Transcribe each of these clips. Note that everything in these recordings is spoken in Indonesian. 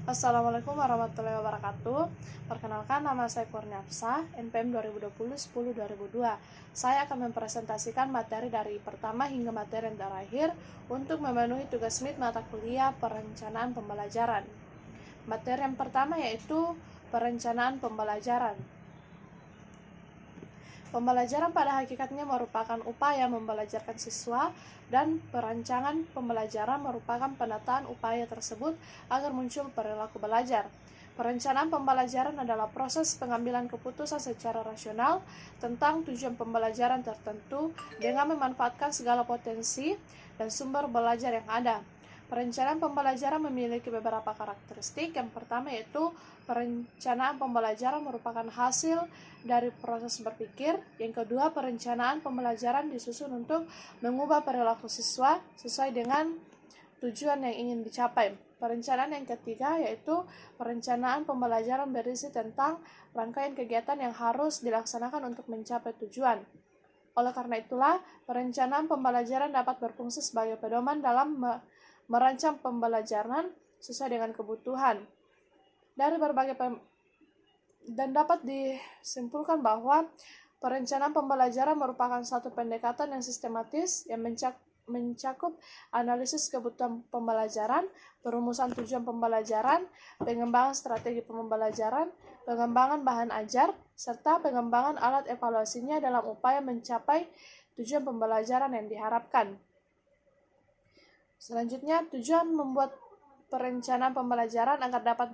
Assalamualaikum warahmatullahi wabarakatuh. Perkenalkan, nama saya Kurniafsa, NPM 2020-10-2002. Saya akan mempresentasikan materi dari pertama hingga materi yang terakhir untuk memenuhi tugas MIT mata kuliah perencanaan pembelajaran. Materi yang pertama yaitu perencanaan pembelajaran. Pembelajaran pada hakikatnya merupakan upaya membelajarkan siswa, dan perancangan pembelajaran merupakan penataan upaya tersebut agar muncul perilaku belajar. Perencanaan pembelajaran adalah proses pengambilan keputusan secara rasional tentang tujuan pembelajaran tertentu dengan memanfaatkan segala potensi dan sumber belajar yang ada. Perencanaan pembelajaran memiliki beberapa karakteristik. Yang pertama yaitu perencanaan pembelajaran merupakan hasil dari proses berpikir. Yang kedua, perencanaan pembelajaran disusun untuk mengubah perilaku siswa sesuai dengan tujuan yang ingin dicapai. Perencanaan yang ketiga yaitu perencanaan pembelajaran berisi tentang rangkaian kegiatan yang harus dilaksanakan untuk mencapai tujuan. Oleh karena itulah, perencanaan pembelajaran dapat berfungsi sebagai pedoman dalam merancang pembelajaran sesuai dengan kebutuhan. Dari berbagai dan dapat disimpulkan bahwa perencanaan pembelajaran merupakan satu pendekatan yang sistematis yang mencakup analisis kebutuhan pembelajaran, perumusan tujuan pembelajaran, pengembangan strategi pembelajaran, pengembangan bahan ajar, serta pengembangan alat evaluasinya dalam upaya mencapai tujuan pembelajaran yang diharapkan. Selanjutnya, tujuan membuat perencanaan pembelajaran agar dapat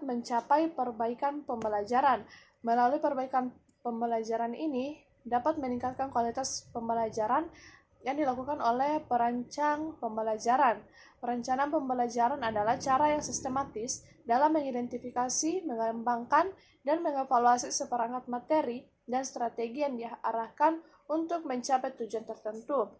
mencapai perbaikan pembelajaran. Melalui perbaikan pembelajaran ini dapat meningkatkan kualitas pembelajaran yang dilakukan oleh perancang pembelajaran. Perencanaan pembelajaran adalah cara yang sistematis dalam mengidentifikasi, mengembangkan, dan mengevaluasi seperangkat materi dan strategi yang diarahkan untuk mencapai tujuan tertentu.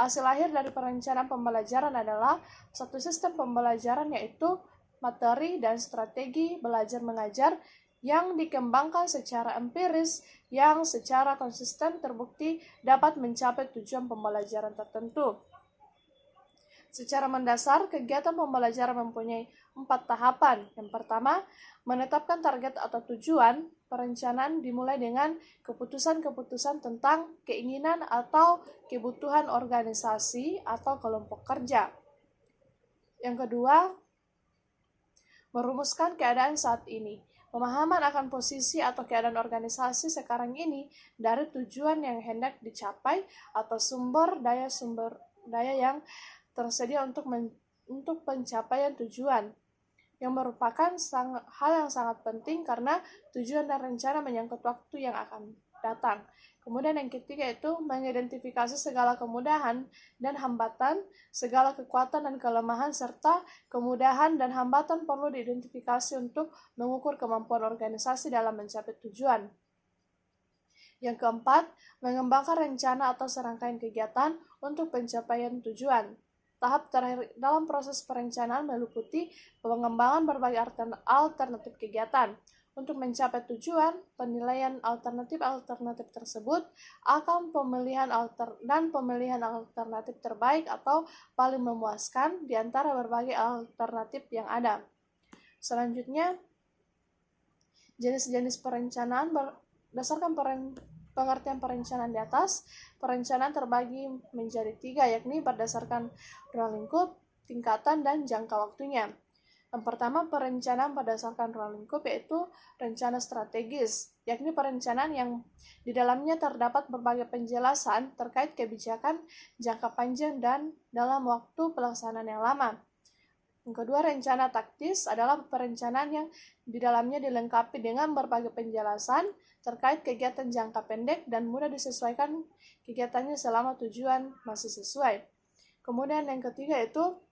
Hasil akhir dari perencanaan pembelajaran adalah satu sistem pembelajaran yaitu materi dan strategi belajar mengajar yang dikembangkan secara empiris yang secara konsisten terbukti dapat mencapai tujuan pembelajaran tertentu. Secara mendasar, kegiatan pembelajaran mempunyai 4 tahapan. Yang pertama, menetapkan target atau tujuan. Perencanaan dimulai dengan keputusan-keputusan tentang keinginan atau kebutuhan organisasi atau kelompok kerja. Yang kedua, merumuskan keadaan saat ini. Pemahaman akan posisi atau keadaan organisasi sekarang ini dari tujuan yang hendak dicapai atau sumber daya yang tersedia untuk pencapaian tujuan, yang merupakan hal yang sangat penting karena tujuan dan rencana menyangkut waktu yang akan datang. Kemudian yang ketiga itu mengidentifikasi segala kemudahan dan hambatan, segala kekuatan dan kelemahan, serta kemudahan dan hambatan perlu diidentifikasi untuk mengukur kemampuan organisasi dalam mencapai tujuan. Yang keempat, mengembangkan rencana atau serangkaian kegiatan untuk pencapaian tujuan. Tahap terakhir dalam proses perencanaan meliputi pengembangan berbagai alternatif kegiatan. Untuk mencapai tujuan, penilaian alternatif tersebut akan pemilihan alternatif terbaik atau paling memuaskan di antara berbagai alternatif yang ada. Selanjutnya, jenis-jenis perencanaan berdasarkan pengertian perencanaan di atas. Perencanaan terbagi menjadi 3, yakni berdasarkan ruang lingkup, tingkatan, dan jangka waktunya. Yang pertama, perencanaan berdasarkan ruang lingkup yaitu rencana strategis, yakni perencanaan yang di dalamnya terdapat berbagai penjelasan terkait kebijakan jangka panjang dan dalam waktu pelaksanaan yang lama. Yang kedua, rencana taktis adalah perencanaan yang di dalamnya dilengkapi dengan berbagai penjelasan terkait kegiatan jangka pendek dan mudah disesuaikan kegiatannya selama tujuan masih sesuai. Kemudian yang ketiga itu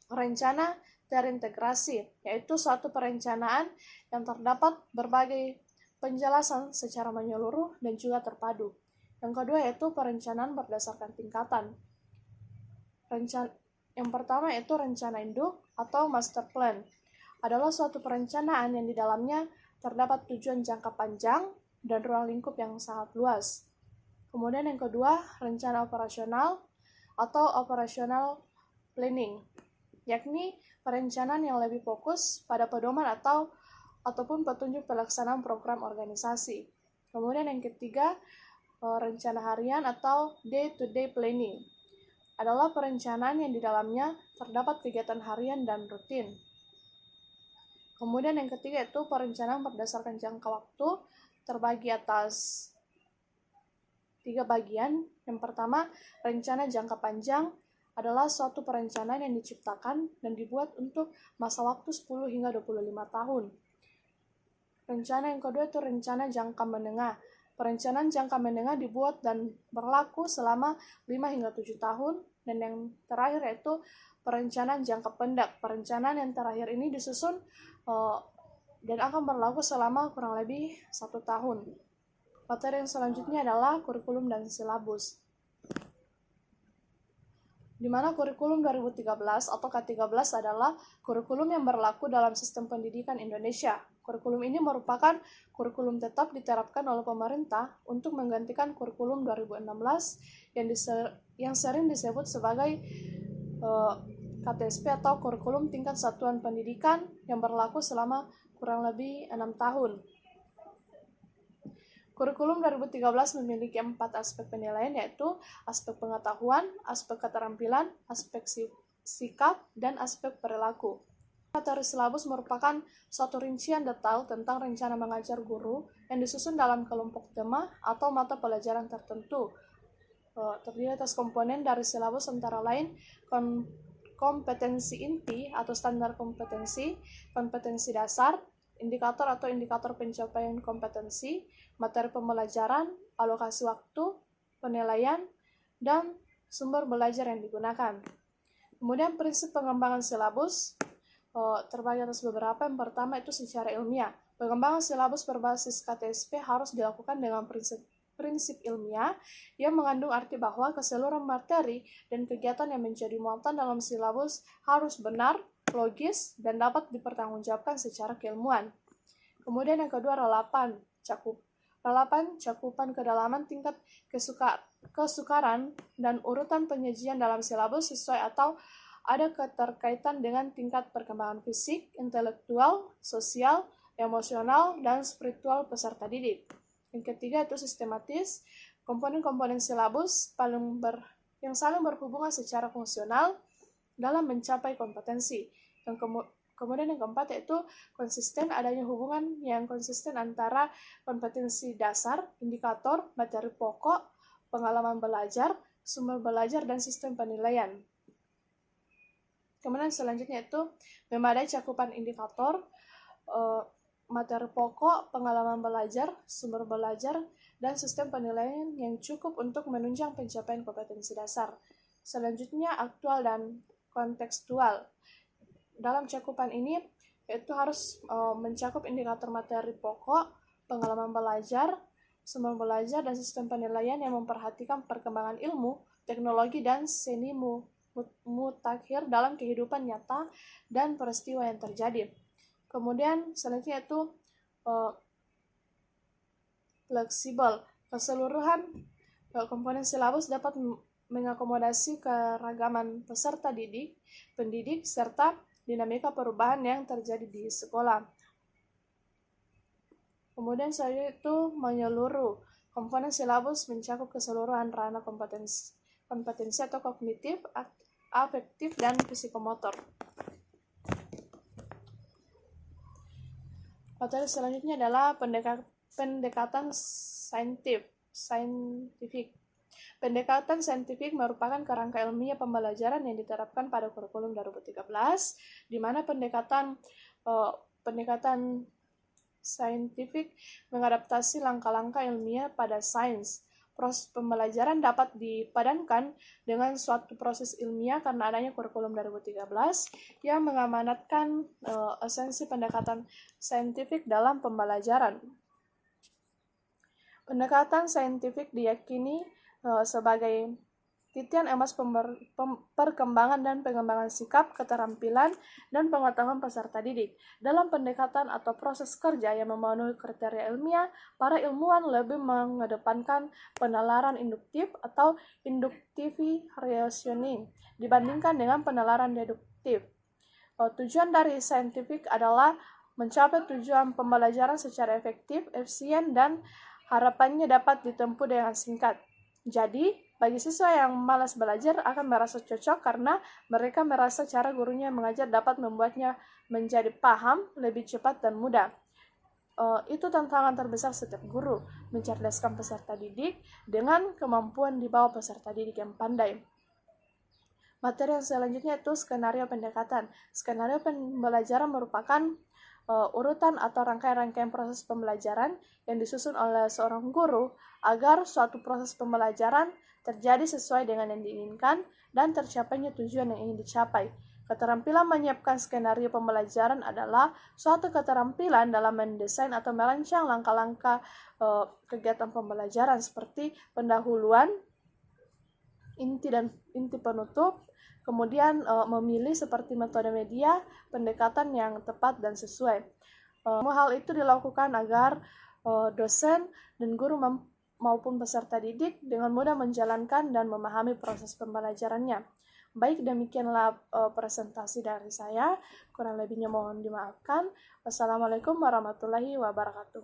rencana terintegrasi, yaitu suatu perencanaan yang terdapat berbagai penjelasan secara menyeluruh dan juga terpadu. Yang kedua yaitu perencanaan berdasarkan tingkatan. Yang pertama yaitu rencana induk atau master plan. Adalah suatu perencanaan yang di dalamnya terdapat tujuan jangka panjang dan ruang lingkup yang sangat luas. Kemudian yang kedua, rencana operasional atau operational planning. yakni perencanaan yang lebih fokus pada pedoman ataupun petunjuk pelaksanaan program organisasi. Kemudian yang ketiga, rencana harian atau day-to-day planning adalah perencanaan yang di dalamnya terdapat kegiatan harian dan rutin. Kemudian yang ketiga itu perencanaan berdasarkan jangka waktu terbagi atas 3 bagian. Yang pertama, rencana jangka panjang adalah suatu perencanaan yang diciptakan dan dibuat untuk masa waktu 10 hingga 25 tahun. Rencana yang kedua itu rencana jangka menengah. Perencanaan jangka menengah dibuat dan berlaku selama 5 hingga 7 tahun. Dan yang terakhir yaitu perencanaan jangka pendek. Perencanaan yang terakhir ini disusun dan akan berlaku selama kurang lebih 1 tahun. Materi yang selanjutnya adalah kurikulum dan silabus. Di mana kurikulum 2013 atau K13 adalah kurikulum yang berlaku dalam sistem pendidikan Indonesia. Kurikulum ini merupakan kurikulum tetap diterapkan oleh pemerintah untuk menggantikan kurikulum 2016 yang sering disebut sebagai KTSP atau kurikulum tingkat satuan pendidikan yang berlaku selama kurang lebih 6 tahun. Kurikulum 2013 memiliki 4 aspek penilaian, yaitu aspek pengetahuan, aspek keterampilan, aspek sikap, dan aspek perilaku. Materi silabus merupakan suatu rincian detail tentang rencana mengajar guru yang disusun dalam kelompok tema atau mata pelajaran tertentu. Terdiri atas komponen dari silabus antara lain kompetensi inti atau standar kompetensi, kompetensi dasar, indikator atau indikator pencapaian kompetensi, materi pembelajaran, alokasi waktu, penilaian, dan sumber belajar yang digunakan. Kemudian prinsip pengembangan silabus terbagi atas beberapa. Yang pertama itu secara ilmiah. Pengembangan silabus berbasis KTSP harus dilakukan dengan prinsip ilmiah yang mengandung arti bahwa keseluruhan materi dan kegiatan yang menjadi muatan dalam silabus harus benar, logis, dan dapat dipertanggungjawabkan secara keilmuan. Kemudian yang kedua, relapan cakupan kedalaman tingkat kesukaran dan urutan penyajian dalam silabus sesuai atau ada keterkaitan dengan tingkat perkembangan fisik, intelektual, sosial, emosional, dan spiritual peserta didik. Yang ketiga itu sistematis, komponen-komponen silabus yang saling berhubungan secara fungsional dalam mencapai kompetensi. Kemudian yang keempat yaitu konsisten, adanya hubungan yang konsisten antara kompetensi dasar, indikator, materi pokok, pengalaman belajar, sumber belajar, dan sistem penilaian. Kemudian selanjutnya itu memadai cakupan indikator, materi pokok, pengalaman belajar, sumber belajar, dan sistem penilaian yang cukup untuk menunjang pencapaian kompetensi dasar. Selanjutnya aktual dan kontekstual. Dalam cakupan ini yaitu harus mencakup indikator materi pokok, pengalaman belajar, sumber belajar, dan sistem penilaian yang memperhatikan perkembangan ilmu, teknologi, dan seni mutakhir dalam kehidupan nyata dan peristiwa yang terjadi. Kemudian selanjutnya itu fleksibel. Keseluruhan komponen silabus dapat mengakomodasi keragaman peserta pendidik, serta dinamika perubahan yang terjadi di sekolah. Kemudian selanjutnya itu menyeluruh. Komponen silabus mencakup keseluruhan ranah kompetensi atau kognitif, afektif, dan psikomotor. Materi selanjutnya adalah pendekatan saintifik. Pendekatan saintifik merupakan kerangka ilmiah pembelajaran yang diterapkan pada kurikulum 2013, di mana pendekatan saintifik mengadaptasi langkah-langkah ilmiah pada sains. Proses pembelajaran dapat dipadankan dengan suatu proses ilmiah karena adanya kurikulum 2013 yang mengamanatkan esensi pendekatan saintifik dalam pembelajaran. Pendekatan saintifik diyakini sebagai titian emas perkembangan dan pengembangan sikap, keterampilan, dan pengetahuan peserta didik. Dalam pendekatan atau proses kerja yang memenuhi kriteria ilmiah, para ilmuwan lebih mengedepankan penalaran induktif atau inductive reasoning dibandingkan dengan penalaran efektif. Tujuan dari saintifik adalah mencapai tujuan pembelajaran secara efektif, efisien, dan harapannya dapat ditempuh dengan singkat. Jadi, bagi siswa yang malas belajar akan merasa cocok karena mereka merasa cara gurunya mengajar dapat membuatnya menjadi paham lebih cepat dan mudah. Itu tantangan terbesar setiap guru, mencerdaskan peserta didik dengan kemampuan di bawah peserta didik yang pandai. Materi yang selanjutnya itu skenario pendekatan. Skenario pembelajaran merupakan urutan atau rangkaian-rangkaian proses pembelajaran yang disusun oleh seorang guru agar suatu proses pembelajaran terjadi sesuai dengan yang diinginkan dan tercapainya tujuan yang ingin dicapai. Keterampilan menyiapkan skenario pembelajaran adalah suatu keterampilan dalam mendesain atau merancang langkah-langkah kegiatan pembelajaran seperti pendahuluan, inti dan inti penutup, kemudian memilih seperti metode media, pendekatan yang tepat dan sesuai. Semua hal itu dilakukan agar dosen dan guru maupun peserta didik dengan mudah menjalankan dan memahami proses pembelajarannya. Baik, demikianlah presentasi dari saya. Kurang lebihnya mohon dimaafkan. Wassalamualaikum warahmatullahi wabarakatuh.